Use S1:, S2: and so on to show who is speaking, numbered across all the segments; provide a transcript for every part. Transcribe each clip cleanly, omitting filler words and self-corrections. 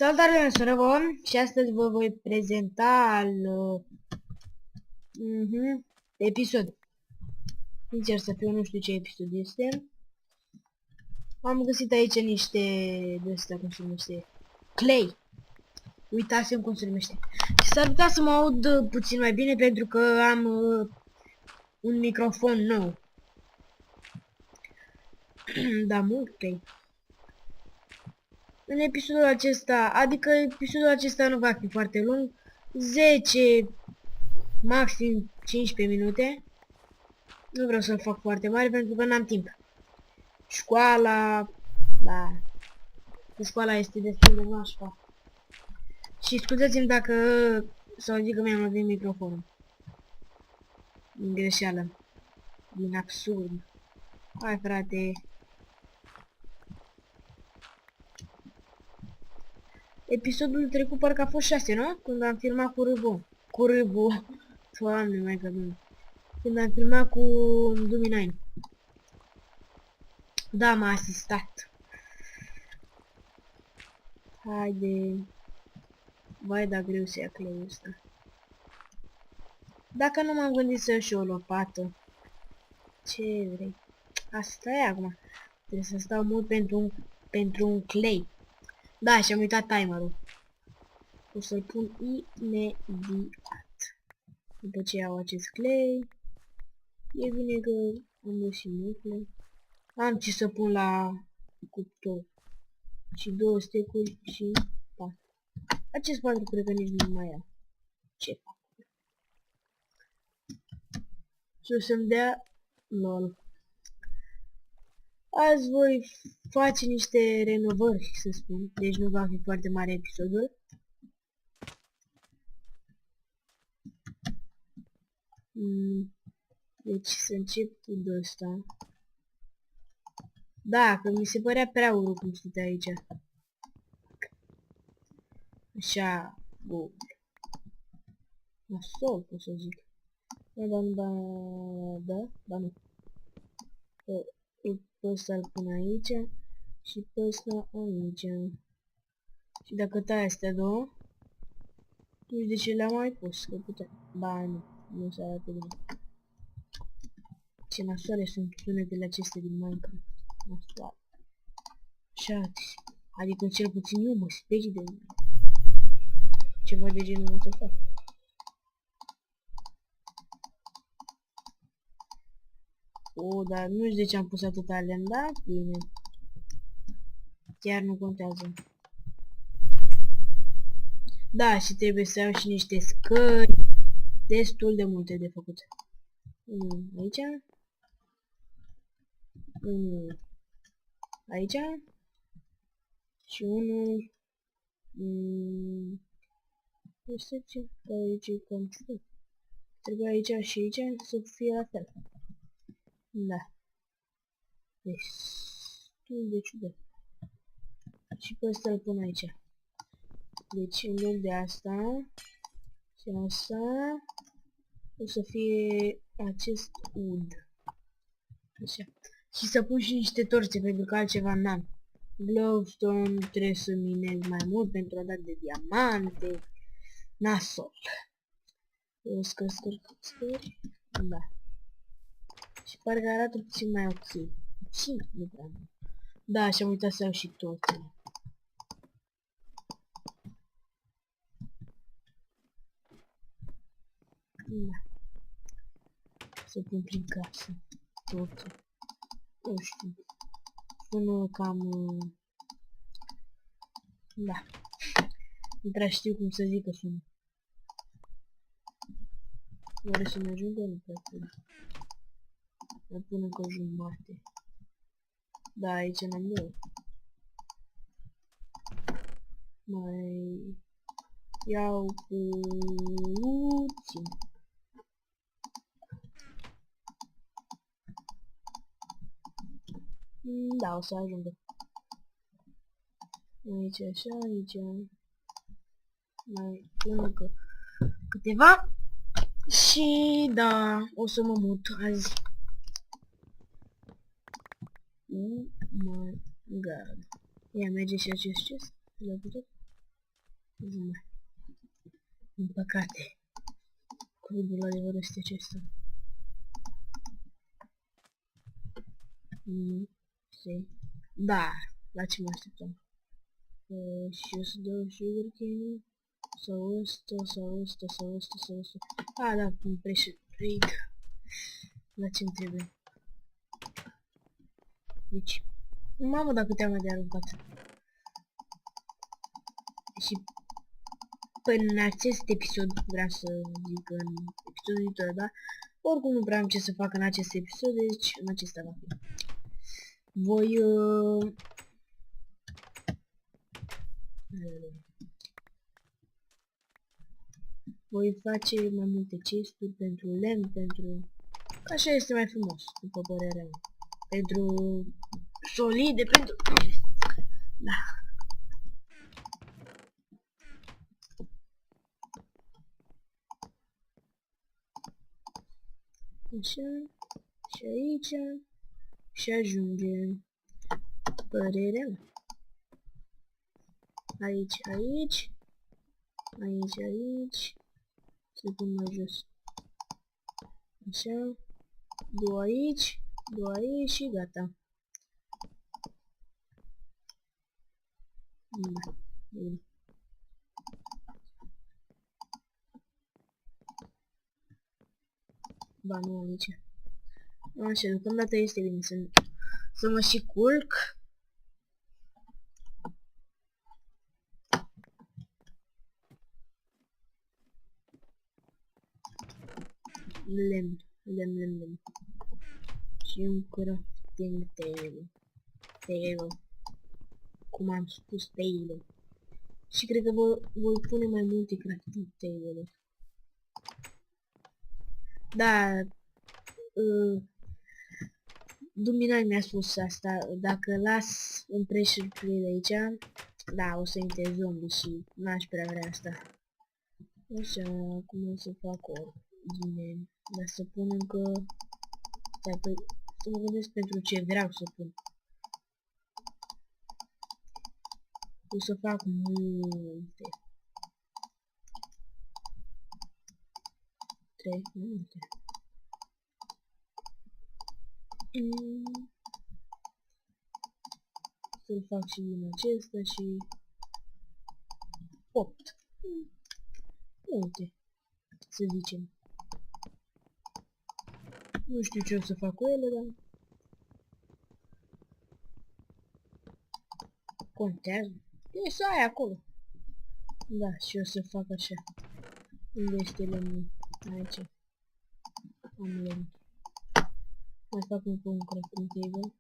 S1: Salutare, sunt Răbon și astăzi vă voi prezenta al episod. Sincer să fiu, nu știu ce episod este. Am găsit aici niște de-astea, cum se numește, clay. Uitasem cum se numește. Și s-ar putea să mă aud puțin mai bine pentru că am un microfon nou. Da, mult clay. În episodul acesta, adică episodul acesta nu va fi foarte lung, 10, maxim 15 minute. Nu vreau să-l fac foarte mare pentru că n-am timp. Școala, da, școala este destul de nașpa. Și scuzați-mi dacă s-au zis că mi-am lovit microfonul. Din greșeală. Din absurd. Hai, frate. Episodul trecut parcă a fost 6, nu? Când am filmat cu Râbu. Cu Râbu. Doamne, mai că nu. Când am filmat cu Duminine. Da, m-a asistat. Haide. Vai, da, greu să ia cleiul ăsta. Dacă nu m-am gândit să iau și o lopată. Ce vrei? Asta e acum. Trebuie să stau mult pentru un clay. Da, și-am uitat timerul. O să-l pun imediat. După ce iau acest clay. E bine că am găsit multe. Am ce să pun la cuptor. Și 2 stecuri și 4. Acest 4 cred că nici nu mai am. Ce fac? Și o să-mi dea lol. Azi voi face niște renovări, să spun. Deci nu va fi foarte mare episodul. Deci să încep cu ăsta. Da, că mi se părea prea urât cum stătea aici. Așa, bun. Nasol, cum să zic. Da, nu. Pe ăsta îl pun aici și pe ăsta aici. Și dacă tai astea două, nu știu de ce le-am mai pus, că putea. Ba, nu se arată bine. Ce nasoare sunt sunetele acestea din Minecraft. Nasoare. Așa, adică cel puțin eu mă sperii de mine. Ceva de genul să fac. O, dar nu știu de ce am pus atâta lemn, da? Bine. Chiar nu contează. Da, și trebuie să iau și niște scări. Destul de multe de făcut. Aici. Aici. Și unul. Este ce? Aici e cam ciudat. Trebuie aici și aici să fie la fel. Da. Destul de ciudat. Și pe ăsta îl pun aici. Deci în loc de asta și asta o să fie acest ud. Așa. Și să pun și niște torțe pentru că altceva n-am. Glowstone trebuie să minez mai mult pentru a da de diamante. Nasol. Scări. Da. Și parcă arată puțin mai ok. Puțin, nu prea mult. Da, și am uitat să iau și torțele. Da. Să pun prin casă. Torțe. Nu știu. Sună cam... Da. Nu prea știu cum să zic că sună. Oare să-mi ajungă? Nu prea cred. Mă pun încă jumătate. Da, aici n-am două. Mai... iau puțin. Da, o să ajungă. Aici așa, aici. Mai pun încă câteva. Și da, o să mă mut azi. Oh my god. Ia, merge și acest chest. L-a putut? Nu mai. Din păcate. Crudul adevăr este acesta. Da, la ce mă așteptam? Și o să dau sugarcane sau ăsta, sau ăsta, sau ăsta, sau ăsta. A, da, pressure raid. La ce-mi trebuie? Deci, mamă, dacă te-am de aruncat. Și până în acest episod, vreau să zic în episodul viitor, da? Oricum nu prea am ce să fac în acest episod, deci în acesta va fi. Voi face mai multe chesturi pentru lemn, pentru... Așa este mai frumos, după părerea mea. Pentru solide, pentru... Da. Așa. Și aici. Și ajungem. Părerea mea. Aici, aici. Aici, aici. Să pun mai jos. Așa. Două aici. Două aici și gata. Da. Bine. Ba, nu aici. Așa, deocamdată este bine să mă și culc. Lemn. Și un crafting table. Cum am spus, table. Și cred că voi pune mai multe crafting table-uri. Da, Duminai mi-a spus asta, dacă las un pressure plate aici, da, o să intre zombie și n-aș prea vrea asta. Așa, cum o să fac ordine, dar să pun încă... Stai, păi, să mă gândesc pentru ce vreau să pun. O să fac multe. 3 multe. Să-l fac și din acesta și... 8. Multe, să zicem. Nu știu ce o să fac cu ele, dar... Contează. E să ai acolo. Da, și o să fac așa. Unde este lemnul? Aici. Am lemn. Mai fac un crafting table.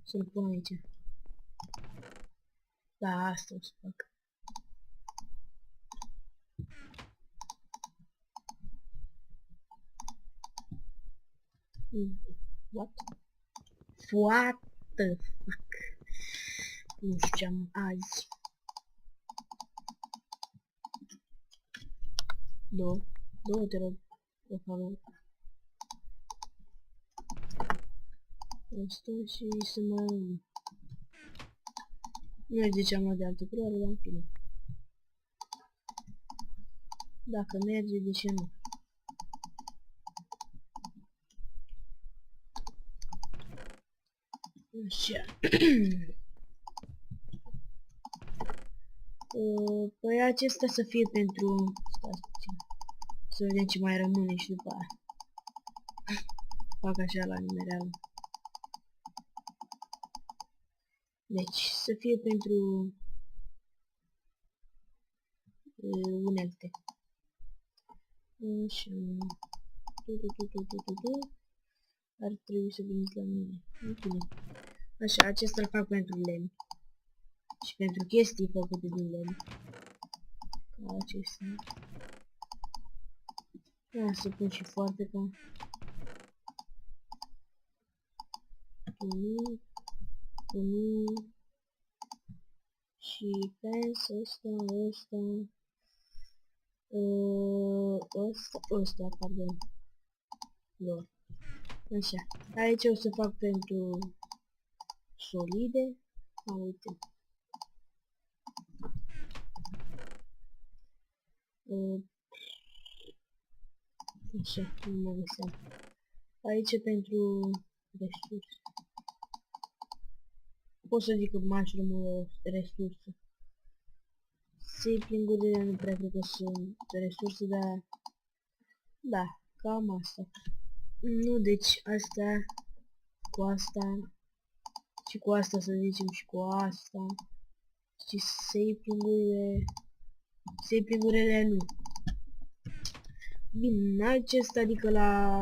S1: Să-l pun aici. Da, asta o să fac. What? What the fuck? Nu știu ce am azi. Două, te rog. Pe favor. Asta și să mai... Nu ziceam de altă culoare, dar în fine. Dacă merge, de ce nu? Așa. Păi acesta să fie pentru... Stați puțin. Să vedem ce mai rămâne și după aia. Fac așa la nimereală. Deci, să fie pentru... unelte. Așa. Ar trebui să veniți la mine. Bine. Așa, acesta îl fac pentru lemn. Și pentru chestii făcute din lemn. Ca acestea. Ia să pun și foarte ca... Nu. Și pens ăsta, pardon. Lor. Așa. Aici o să fac pentru solide. Uite. Așa, nu mă găseam. Aici pentru resurse. Pot să zic că mushroom o resursă. Sapling-urile nu prea cred că sunt resurse, dar... Da, cam asta. Nu, deci asta cu asta și cu asta să zicem și cu asta. Și sapling-urile nu. Bine, acesta adică la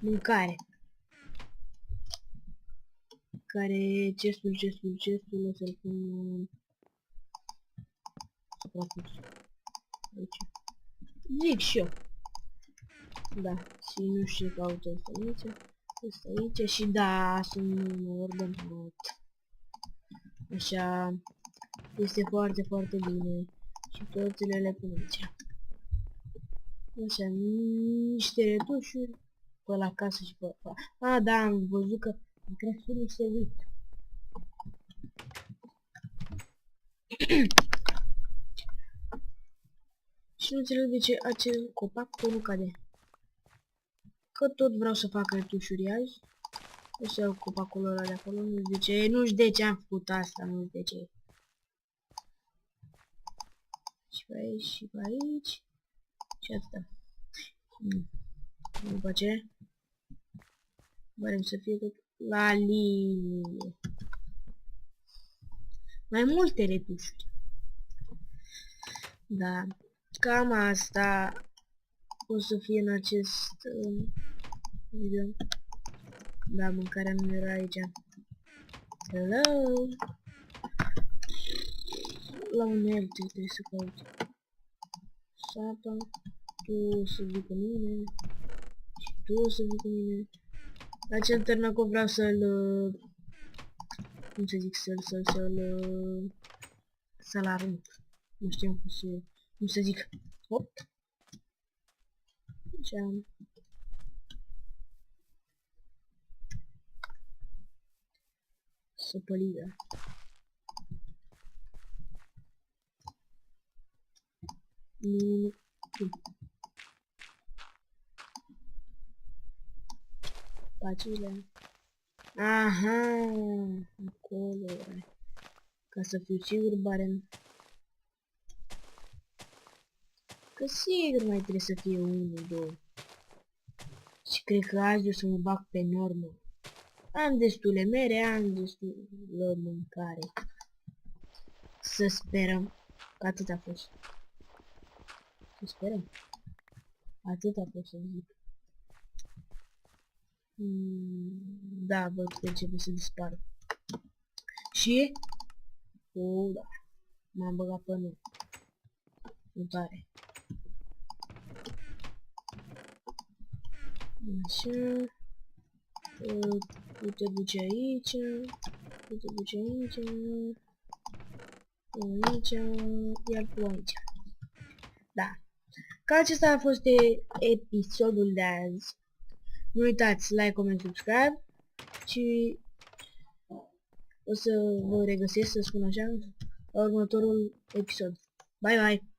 S1: mâncare. Care chestul o să-l pun suprapus. Aici. Zic și eu. Da, și nu știu ce caută ăsta aici. Ăsta aici și da, sunt număr de mult. Așa, este foarte, foarte bine. Și toțile le pun aici. Așa, niște retușuri pe la casă și pe... A, da, am văzut că am crescut niște uit. Și nu înțeleg de ce acel copac nu cade. Că tot vreau să fac retușuri azi. O să iau copacul ăla de acolo, nu știu de ce, nu știu de ce am făcut asta, nu știu de ce. Și pe aici, și pe aici. Și atâta. După ce? Vrem să fie tot la linie. Mai multe retușuri. Da. Cam asta o să fie în acest video. Da, mâncarea nu era aici. Hello! La unelte trebuie să caut. Sapa, tu o să vii cu mine. Și tu o să vii cu mine. Acel târnăcov vreau să-l... cum să zic, să-l arunc. Nu știu cum să zic. Hop! Așa. Săpălirea. Nu. Pacile. Aha, acolo. Ca să fiu sigur, barem. Că sigur mai trebuie să fie 1, 2. Și cred că azi o să mă bag pe normă. Am destule mere, am destulă mâncare. Să sperăm că atât a fost. Să sperăm. Atât a fost să zic. Da, văd că începe să dispară. Și? Da. M-am băgat pe nu. Nu tare. Așa. Tu te duci aici. Tu te duci aici. Aici. Iar tu aici. Da. Ca acesta a fost episodul de azi. Nu uitați, like, comment, subscribe. Și o să vă regăsesc, să spun așa, la următorul episod. Bye, bye!